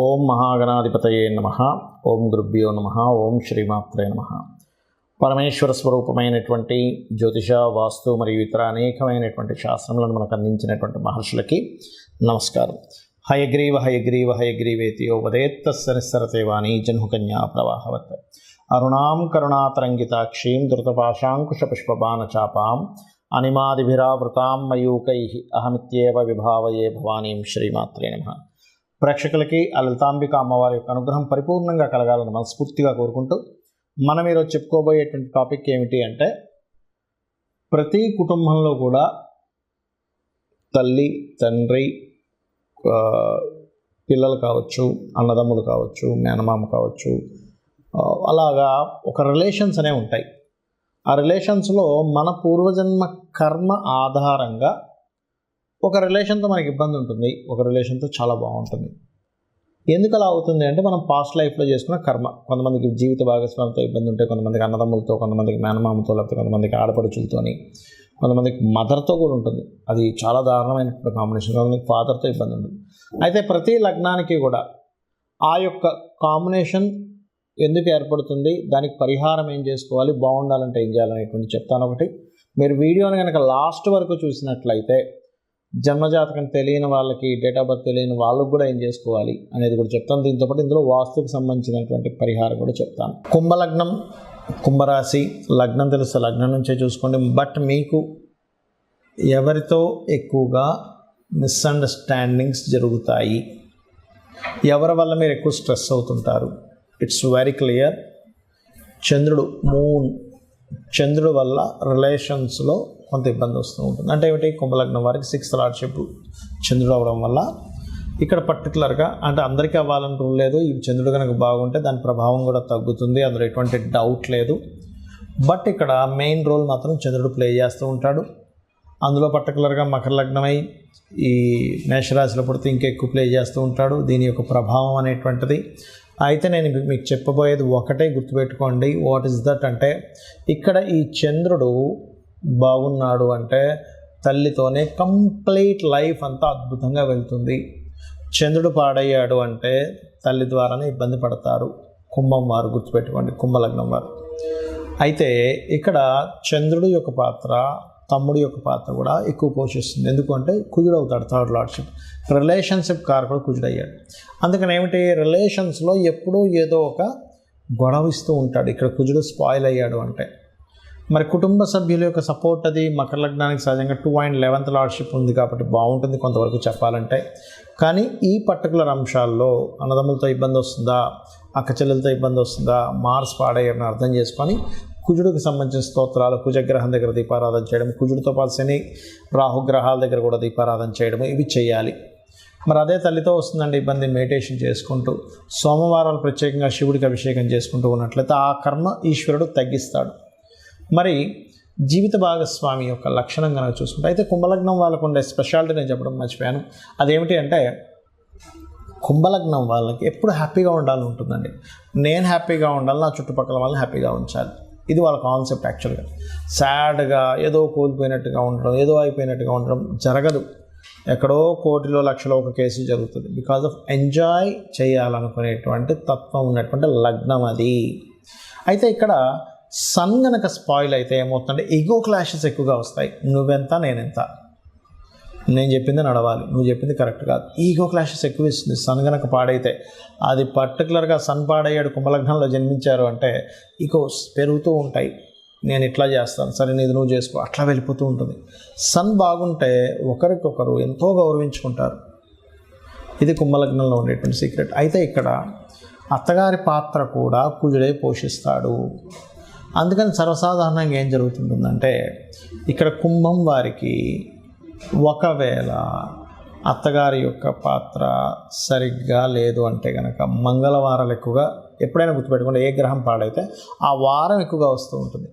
ఓం మహాగణాధిపతయే నమః. ఓం గురుభ్యో నమః. ఓం శ్రీమాత్రే నమః. పరమేశ్వర స్వరూపమైనటువంటి జ్యోతిష, వాస్తు మరియు ఇతర అనేకమైనటువంటి శాస్త్రములను మనకు అందించినటువంటి మహర్షులకి నమస్కారం. హయగ్రీవ హయగ్రీవ హయగ్రీవేతియో వదేత్తస్య నిస్సరతే వాణి జన్హుకన్యా ప్రవాహవత్. అరుణాం కరుణాతరంగితాక్షీం ధృతపాశాంకుశపుష్పబాణచాపాం అనిమాదిభిరావృతాం మయూకైః అహమిత్యేవ విభావయే భవానీం. శ్రీమాత్రే నమః. ప్రేక్షకులకి ఆ లలితాంబిక అమ్మవారి యొక్క అనుగ్రహం పరిపూర్ణంగా కలగాలని మనస్ఫూర్తిగా కోరుకుంటూ మనం ఈరోజు చెప్పుకోబోయేటువంటి టాపిక్ ఏమిటి అంటే, ప్రతి కుటుంబంలో కూడా తల్లి, తండ్రి, పిల్లలు కావచ్చు, అన్నదమ్ములు కావచ్చు, మేనమామ కావచ్చు, అలాగా ఒక రిలేషన్స్ అనేవి ఉంటాయి. ఆ రిలేషన్స్లో మన పూర్వజన్మ కర్మ ఆధారంగా ఒక రిలేషన్తో మనకి ఇబ్బంది ఉంటుంది, ఒక రిలేషన్తో చాలా బాగుంటుంది. ఎందుకు అలా అవుతుంది అంటే, మనం పాస్ట్ లైఫ్లో చేసుకున్న కర్మ. కొంతమందికి జీవిత భాగస్వామితో ఇబ్బంది ఉంటే, కొంతమందికి అన్నదమ్ములతో, కొంతమందికి మేనమామతో, లేకపోతే కొంతమందికి ఆడపడుచులతోని, కొంతమందికి మదర్తో కూడా ఉంటుంది. అది చాలా దారుణమైనటువంటి కాంబినేషన్. కొంతమందికి ఫాదర్తో ఇబ్బంది ఉంటుంది. అయితే ప్రతి లగ్నానికి కూడా ఆ యొక్క కాంబినేషన్ ఎందుకు ఏర్పడుతుంది, దానికి పరిహారం ఏం చేసుకోవాలి, బాగుండాలంటే ఏం చేయాలనేటువంటి చెప్తాను. ఒకటి, మీరు వీడియోని కనుక లాస్ట్ వరకు చూసినట్లయితే జన్మజాతకం తెలియని వాళ్ళకి, డేట్ ఆఫ్ బర్త్ తెలియని వాళ్ళకు కూడా ఏం చేసుకోవాలి అనేది కూడా చెప్తాను. దీంతోపాటు ఇందులో వాస్తుకు సంబంధించినటువంటి పరిహారం కూడా చెప్తాను. కుంభలగ్నం, కుంభరాశి లగ్నం తెలుసు, లగ్నం నుంచే చూసుకోండి. బట్ మీకు ఎవరితో ఎక్కువగా మిస్అండర్స్టాండింగ్స్ జరుగుతాయి, ఎవరి వల్ల మీరు ఎక్కువ స్ట్రెస్ అవుతుంటారు, ఇట్స్ వెరీ క్లియర్. చంద్రుడు వల్ల రిలేషన్స్లో కొంత ఇబ్బంది వస్తూ ఉంటుంది. అంటే ఏమిటి, కుంభలగ్నం వారికి 6th లార్డ్షిప్ చంద్రుడు అవ్వడం వల్ల ఇక్కడ పర్టికులర్గా, అంటే అందరికీ అవ్వాలని రూల్ లేదు. ఈ చంద్రుడు కనుక బాగుంటే దాని ప్రభావం కూడా తగ్గుతుంది, అందులో ఎటువంటి డౌట్ లేదు. బట్ ఇక్కడ మెయిన్ రోల్ మాత్రం చంద్రుడు ప్లే చేస్తూ ఉంటాడు. అందులో పర్టికులర్గా మకర లగ్నమై ఈ మేషరాశిలో పుడితే ఇంకా ఎక్కువ ప్లే చేస్తూ ఉంటాడు దీని యొక్క ప్రభావం అనేటువంటిది. అయితే నేను మీకు చెప్పబోయేది ఒకటే గుర్తుపెట్టుకోండి. వాట్ ఈస్ దట్ అంటే, ఇక్కడ ఈ చంద్రుడు బాగున్నాడు అంటే తల్లితోనే కంప్లీట్ లైఫ్ అంతా అద్భుతంగా వెళ్తుంది. చంద్రుడు పాడయ్యాడు అంటే తల్లి ద్వారానే ఇబ్బంది పడతారు కుంభం వారు, గుర్తుపెట్టుకోండి, కుంభలగ్నం వారు. అయితే ఇక్కడ చంద్రుడు యొక్క పాత్ర, తమ్ముడు యొక్క పాత్ర కూడా ఎక్కువ పోషిస్తుంది. ఎందుకంటే కుజుడు అవుతాడు, 3rd లార్డ్షిప్, రిలేషన్షిప్ కారకుడు కుజుడు అయ్యాడు. అందుకని ఏమిటి, రిలేషన్స్లో ఎప్పుడూ ఏదో ఒక గొడవ ఇస్తూ ఉంటాడు. ఇక్కడ కుజుడు స్పాయిల్ అయ్యాడు అంటే మరి కుటుంబ సభ్యుల యొక్క సపోర్ట్, అది మకర లగ్నానికి సహజంగా 2 and 11th లార్డ్షిప్ ఉంది కాబట్టి బాగుంటుంది కొంతవరకు చెప్పాలంటే. కానీ ఈ పర్టికులర్ అంశాల్లో అన్నదమ్ములతో ఇబ్బంది వస్తుందా, అక్క చెల్లెలతో ఇబ్బంది వస్తుందా, మార్స్ పాడయ్యారని అర్థం చేసుకొని కుజుడికి సంబంధించిన స్తోత్రాలు, కుజగ్రహం దగ్గర దీపారాధన చేయడం, కుజుడితో పాటు శని, రాహుగ్రహాల దగ్గర కూడా దీపారాధన చేయడం, ఇవి చేయాలి. మరి అదే తల్లితో వస్తుందండి ఇబ్బంది, మెడిటేషన్ చేసుకుంటూ సోమవారాలు ప్రత్యేకంగా శివుడికి అభిషేకం చేసుకుంటూ ఉన్నట్లయితే ఆ కర్మ ఈశ్వరుడు తగ్గిస్తాడు. మరి జీవిత భాగస్వామి యొక్క లక్షణం కనుక చూసుకుంటే, అయితే కుంభలగ్నం వాళ్ళకు ఉండే స్పెషాలిటీ నేను చెప్పడం మర్చిపోయాను. అదేమిటి అంటే, కుంభలగ్నం వాళ్ళకి ఎప్పుడు హ్యాపీగా ఉండాలని ఉంటుందండి. నేను హ్యాపీగా ఉండాలి, నా చుట్టుపక్కల వాళ్ళని హ్యాపీగా ఉంచాలి, ఇది వాళ్ళ కాన్సెప్ట్. యాక్చువల్గా సాడ్గా ఏదో కోల్పోయినట్టుగా ఉండడం, ఏదో అయిపోయినట్టుగా ఉండడం జరగదు. ఎక్కడో కోటిలో లక్షలో ఒక కేసు జరుగుతుంది. బికాజ్ ఆఫ్ ఎంజాయ్ చేయాలనుకునేటువంటి తత్వం ఉన్నటువంటి లగ్నం అది. అయితే ఇక్కడ సన్ గనక స్పాయిల్ అయితే ఏమవుతుందంటే ఈగో క్లాషెస్ ఎక్కువగా వస్తాయి. నువ్వెంత, నేనెంత, నేను చెప్పింది నడవాలి, నువ్వు చెప్పింది కరెక్ట్ కాదు, ఈగో క్లాషెస్ ఎక్కువ ఇస్తుంది. సన్ గనక పాడైతే, అది పర్టికులర్గా సన్ పాడయ్యాడు, కుంభలగ్నంలో జన్మించారు అంటే ఈగోస్ పెరుగుతూ ఉంటాయి. నేను ఇట్లా చేస్తాను, సరే నీది నువ్వు చేసుకో, అట్లా వెళ్ళిపోతూ ఉంటుంది. సన్ బాగుంటే ఒకరికొకరు ఎంతో గౌరవించుకుంటారు. ఇది కుంభలగ్నంలో ఉండేటువంటి సీక్రెట్. అయితే ఇక్కడ అత్తగారి పాత్ర కూడా కుజుడే పోషిస్తాడు. అందుకని సర్వసాధారణంగా ఏం జరుగుతుంటుందంటే, ఇక్కడ కుంభం వారికి ఒకవేళ అత్తగారి యొక్క పాత్ర సరిగ్గా లేదు అంటే కనుక మంగళవారాలు ఎక్కువగా, ఎప్పుడైనా గుర్తుపెట్టుకోండి, ఏ గ్రహం పాడైతే ఆ వారం ఎక్కువగా వస్తూ ఉంటుంది.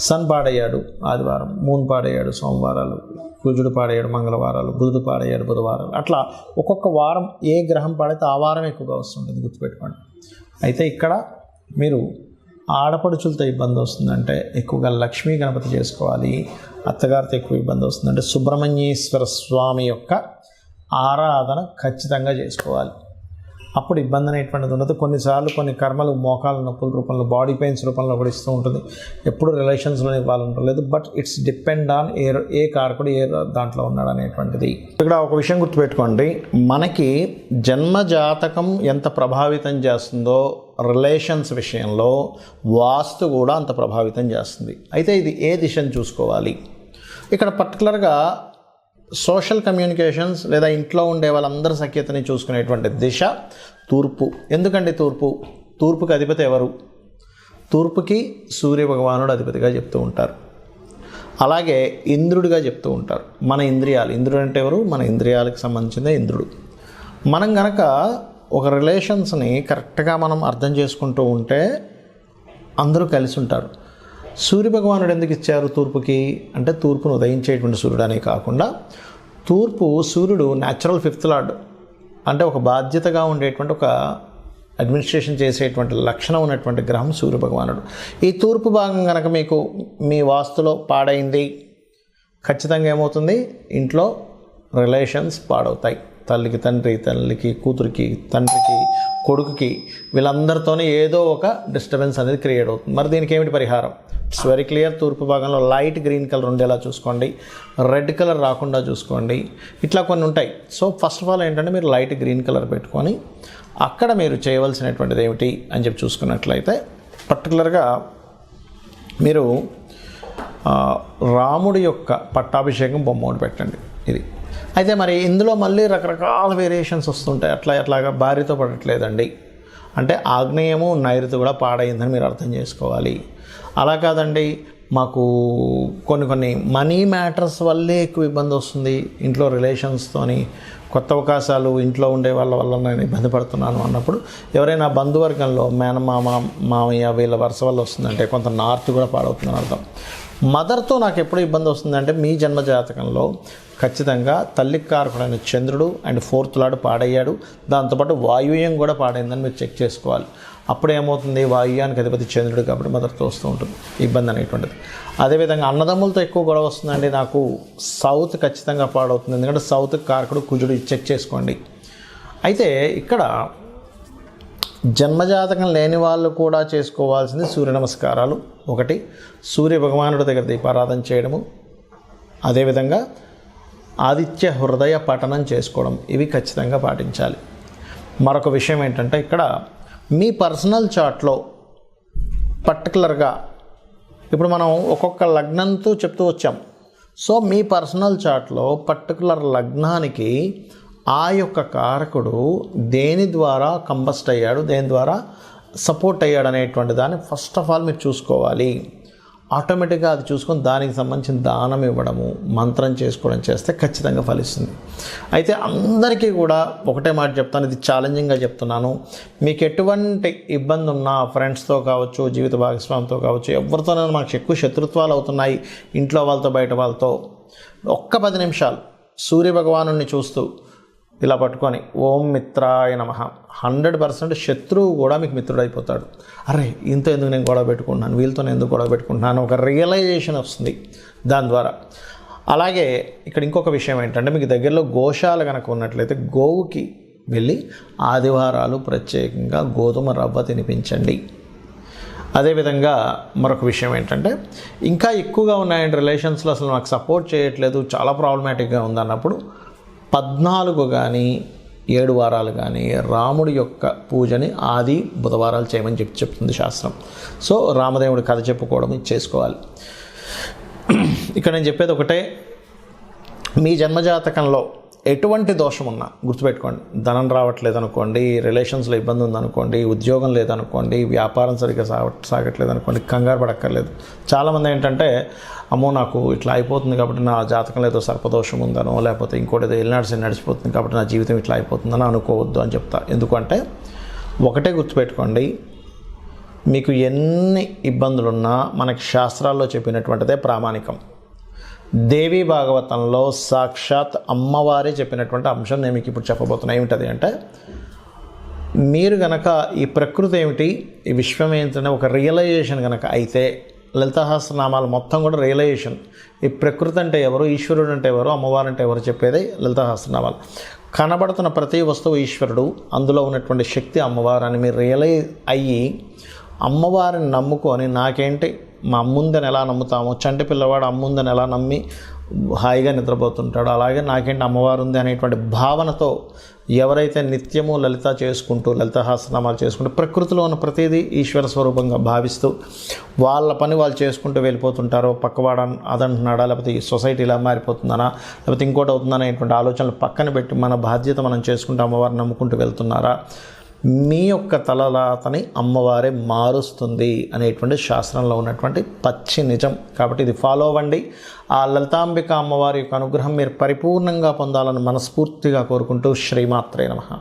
సన్ పాడయ్యాడు ఆదివారం, మూన్ పాడయ్యాడు సోమవారాలు, కుజుడు పాడయ్యాడు మంగళవారాలు, బుధుడు పాడయ్యాడు బుధవారాలు, అట్లా ఒక్కొక్క వారం ఏ గ్రహం పాడైతే ఆ వారం ఎక్కువగా వస్తుంటుంది, గుర్తుపెట్టుకోండి. అయితే ఇక్కడ మీరు ఆడపడుచులతో ఇబ్బంది వస్తుందంటే ఎక్కువగా లక్ష్మీ గణపతి చేసుకోవాలి. అత్తగారితో ఎక్కువ ఇబ్బంది వస్తుందంటే సుబ్రహ్మణ్యేశ్వర స్వామి యొక్క ఆరాధన ఖచ్చితంగా చేసుకోవాలి. అప్పుడు ఇబ్బంది అనేటువంటిది ఉండదు. కొన్నిసార్లు కొన్ని కర్మలు మోకాల నొప్పుల రూపంలో, బాడీ పెయిన్స్ రూపంలో కూడా ఇస్తూ ఉంటుంది. ఎప్పుడు రిలేషన్స్లో ఇవ్వాలంటలేదు, బట్ ఇట్స్ డిపెండ్ ఆన్ ఏ కారకుడు ఏ దాంట్లో ఉన్నాడు అనేటువంటిది. ఇక్కడ ఒక విషయం గుర్తుపెట్టుకోండి, మనకి జన్మ జాతకం ఎంత ప్రభావితం చేస్తుందో రిలేషన్స్ విషయంలో వాస్తు కూడా అంత ప్రభావితం చేస్తుంది. అయితే ఇది ఏ దిశను చూసుకోవాలి? ఇక్కడ పర్టికులర్గా సోషల్ కమ్యూనికేషన్స్ లేదా ఇంట్లో ఉండే వాళ్ళందరి సఖ్యతని చూసుకునేటువంటి దిశ తూర్పు. ఎందుకండి తూర్పుకి అధిపతి ఎవరు? తూర్పుకి సూర్య భగవానుడు అధిపతిగా చెప్తూ ఉంటారు. అలాగే ఇంద్రుడిగా చెప్తూ ఉంటారు. మన ఇంద్రియాలు, ఇంద్రుడు అంటే ఎవరు? మన ఇంద్రియాలకు సంబంధించిందే ఇంద్రుడు. మనం గనక ఒక రిలేషన్స్ని కరెక్ట్గా మనం అర్థం చేసుకుంటూ ఉంటే అందరూ కలిసి ఉంటారు. సూర్యభగవానుడు ఎందుకు ఇచ్చారు తూర్పుకి అంటే, తూర్పును ఉదయించేటువంటి సూర్యుడు అనే కాకుండా సూర్యుడు న్యాచురల్ 5th లార్డ్, అంటే ఒక బాధ్యతగా ఉండేటువంటి, ఒక అడ్మినిస్ట్రేషన్ చేసేటువంటి లక్షణం ఉన్నటువంటి గ్రహం సూర్యభగవానుడు. ఈ తూర్పు భాగం కనుక మీకు మీ వాస్తులో పాడైంది, ఖచ్చితంగా ఏమవుతుంది? ఇంట్లో రిలేషన్స్ పాడవుతాయి. తల్లికి తండ్రి, తల్లికి కూతురికి, తండ్రికి కొడుకుకి, వీళ్ళందరితోనే ఏదో ఒక డిస్టర్బెన్స్ అనేది క్రియేట్ అవుతుంది. మరి దీనికి ఏమిటి పరిహారం? It's very clear. తూర్పు భాగంలో లైట్ గ్రీన్ కలర్ ఉండేలా చూసుకోండి, రెడ్ కలర్ రాకుండా చూసుకోండి, ఇట్లా కొన్ని ఉంటాయి. సో ఫస్ట్ ఆఫ్ ఆల్ ఏంటంటే మీరు లైట్ గ్రీన్ కలర్ పెట్టుకొని అక్కడ మీరు చేయవలసినటువంటిది ఏమిటి అని చెప్పి చూసుకున్నట్లయితే, పర్టికులర్గా మీరు రాముడి యొక్క పట్టాభిషేకం బొమ్మ ఒకటి పెట్టండి. ఇది అయితే మరి ఇందులో మళ్ళీ రకరకాల వేరియేషన్స్ వస్తుంటాయి. అట్లాగా భార్యతో పడట్లేదండి అంటే ఆగ్నేయము నైరుతి కూడా పాడైందని మీరు అర్థం చేసుకోవాలి. అలా కాదండి, మాకు కొన్ని మనీ మ్యాటర్స్ వల్లే ఎక్కువ ఇబ్బంది వస్తుంది, ఇంట్లో రిలేషన్స్తోని కొత్త అవకాశాలు ఇంట్లో ఉండే వాళ్ళ వల్ల నేను ఇబ్బంది పడుతున్నాను అన్నప్పుడు, ఎవరైనా బంధువర్గంలో మేనమామ, మామయ్య వీళ్ళ వరుస వల్ల వస్తుందంటే కొంత నార్త్ కూడా పాడవుతుందని అర్థం. మదర్తో నాకు ఎప్పుడు ఇబ్బంది వస్తుందంటే, మీ జన్మజాతకంలో ఖచ్చితంగా తల్లికి కారకుడైన చంద్రుడు అండ్ 4th లార్డ్ పాడయ్యాడు, దాంతోపాటు వాయువ్యం కూడా పాడైందని మీరు చెక్ చేసుకోవాలి. అప్పుడు ఏమవుతుంది? వాయువ్యానికి అధిపతి చంద్రుడు కాబట్టి మదర్తో వస్తూ ఉంటుంది ఇబ్బంది అనేటువంటిది. అదేవిధంగా అన్నదమ్ములతో ఎక్కువ గొడవ వస్తుందండి, నాకు సౌత్ ఖచ్చితంగా పాడవుతుంది, ఎందుకంటే సౌత్కి కారకుడు కుజుడు, చెక్ చేసుకోండి. అయితే ఇక్కడ జన్మజాతకం లేని వాళ్ళు కూడా చేసుకోవాల్సింది సూర్య నమస్కారాలు. ఒకటి, సూర్య భగవానుడి దగ్గర దీపారాధన చేయడము, అదేవిధంగా ఆదిత్య హృదయ పఠనం చేసుకోవడం, ఇవి ఖచ్చితంగా పాటించాలి. మరొక విషయం ఏంటంటే, ఇక్కడ మీ పర్సనల్ చార్ట్లో పర్టికులర్గా ఇప్పుడు మనం ఒక్కొక్క లగ్నంతో చెప్తూ వచ్చాం. సో మీ పర్సనల్ చార్ట్లో పర్టికులర్ లగ్నానికి ఆ యొక్క కారకుడు దేని ద్వారా కంబస్ట్ అయ్యాడు, దేని ద్వారా సపోర్ట్ అయ్యాడు అనేటువంటి దాన్ని ఫస్ట్ ఆఫ్ ఆల్ మీరు చూసుకోవాలి. ఆటోమేటిక్గా అది చూసుకొని దానికి సంబంధించిన దానం ఇవ్వడము, మంత్రం చేసుకోవడం చేస్తే ఖచ్చితంగా ఫలిస్తుంది. అయితే అందరికీ కూడా ఒకటే మాట చెప్తాను, ఇది ఛాలెంజింగ్గా చెప్తున్నాను. మీకు ఎటువంటి ఇబ్బంది ఉన్నా, ఫ్రెండ్స్తో కావచ్చు, జీవిత భాగస్వామితో కావచ్చు, ఎవరితోనైనా మాకు ఎక్కువ శత్రుత్వాలు అవుతున్నాయి ఇంట్లో వాళ్ళతో బయట వాళ్ళతో, ఒక్క 10 నిమిషాలు సూర్యభగవానుడిని చూస్తూ ఇలా పట్టుకొని ఓం మిత్రాయ నమః, 100% శత్రువు కూడా మీకు మిత్రుడు అయిపోతాడు. అరే ఇంత ఎందుకు నేను గొడవ పెట్టుకుంటున్నాను, వీళ్ళతో నేను ఎందుకు గొడవ పెట్టుకుంటున్నాను, ఒక రియలైజేషన్ వస్తుంది దాని ద్వారా. అలాగే ఇక్కడ ఇంకొక విషయం ఏంటంటే, మీకు దగ్గరలో గోశాల కనుక ఉన్నట్లయితే గోవుకి వెళ్ళి ఆదివారాలు ప్రత్యేకంగా గోధుమ రవ్వ తినిపించండి. అదేవిధంగా మరొక విషయం ఏంటంటే, ఇంకా ఎక్కువగా ఉన్నాయండి రిలేషన్స్లో, అసలు నాకు సపోర్ట్ చేయట్లేదు, చాలా ప్రాబ్లమాటిక్గా ఉందన్నప్పుడు 14 కానీ 7 వారాలు కానీ రాముడి యొక్క పూజని ఆది బుధవారాలు చేయమని చెప్తుంది శాస్త్రం. సో రామదేవుడి కథ చెప్పుకోవడం చేసుకోవాలి. ఇక్కడ నేను చెప్పేది ఒకటే, మీ జన్మజాతకంలో ఎటువంటి దోషం ఉన్నా గుర్తుపెట్టుకోండి. ధనం రావట్లేదు అనుకోండి, రిలేషన్స్లో ఇబ్బంది ఉందనుకోండి, ఉద్యోగం లేదనుకోండి, వ్యాపారం సరిగ్గా సాగట్లేదు అనుకోండి, కంగారు పడక్కర్లేదు. చాలామంది ఏంటంటే, అమ్మో నాకు ఇట్లా అయిపోతుంది కాబట్టి నా జాతకంలో ఏదో సర్పదోషం ఉందనో, లేకపోతే ఇంకోటి ఏదో ఎల్నాడ్స్ నడిచిపోతుంది కాబట్టి నా జీవితం ఇట్లా అయిపోతుందని అనుకోవద్దు అని చెప్తా. ఎందుకంటే ఒకటే గుర్తుపెట్టుకోండి, మీకు ఎన్ని ఇబ్బందులున్నా మనకి శాస్త్రాల్లో చెప్పినటువంటిదే ప్రామాణికం. దేవీ భాగవతంలో సాక్షాత్ అమ్మవారే చెప్పినటువంటి అంశం నేను మీకు ఇప్పుడు చెప్పబోతున్నా. ఏమిటది అంటే, మీరు గనక ఈ ప్రకృతి ఏమిటి, ఈ విశ్వం ఏంటనే ఒక రియలైజేషన్ కనుక అయితే, లలితాసహస్రనామాలు మొత్తం కూడా రియలైజేషన్. ఈ ప్రకృతి అంటే ఎవరు, ఈశ్వరుడు అంటే ఎవరు, అమ్మవారు అంటే ఎవరు చెప్పేదే లలితాసహస్రనామాలు. కనబడుతున్న ప్రతి వస్తువు ఈశ్వరుడు, అందులో ఉన్నటువంటి శక్తి అమ్మవారు అని మీరు రియలైజ్ అయ్యి అమ్మవారిని నమ్ముకొని నాకేంటి మా అమ్ముందని ఎలా నమ్ముతాము, చంటి పిల్లవాడు అమ్ముందని ఎలా నమ్మి హాయిగా నిద్రపోతుంటాడు, అలాగే నాకేంటి అమ్మవారు ఉంది అనేటువంటి భావనతో ఎవరైతే నిత్యము లలిత చేసుకుంటూ లలితాసహస్రనామాలు చేసుకుంటూ ప్రకృతిలో ఉన్న ప్రతిదీ ఈశ్వర స్వరూపంగా భావిస్తూ వాళ్ళ పని వాళ్ళు చేసుకుంటూ వెళ్ళిపోతుంటారో, పక్కవాడు అదంటున్నాడా, లేకపోతే ఈ సొసైటీ ఇలా మారిపోతుందనా, లేకపోతే ఇంకోటి అవుతుందనే అనేటువంటి ఆలోచనలు పక్కన పెట్టి మన బాధ్యత మనం చేసుకుంటూ అమ్మవారిని నమ్ముకుంటూ వెళ్తున్నారా, మీ యొక్క తలరాతని అమ్మవారే మారుస్తుంది అనేటువంటి శాస్త్రంలో ఉన్నటువంటి పచ్చి నిజం. కాబట్టి ఇది ఫాలో అవ్వండి. ఆ లలితాంబిక అమ్మవారి యొక్క అనుగ్రహం మీరు పరిపూర్ణంగా పొందాలని మనస్ఫూర్తిగా కోరుకుంటూ శ్రీమాత్రే నమః.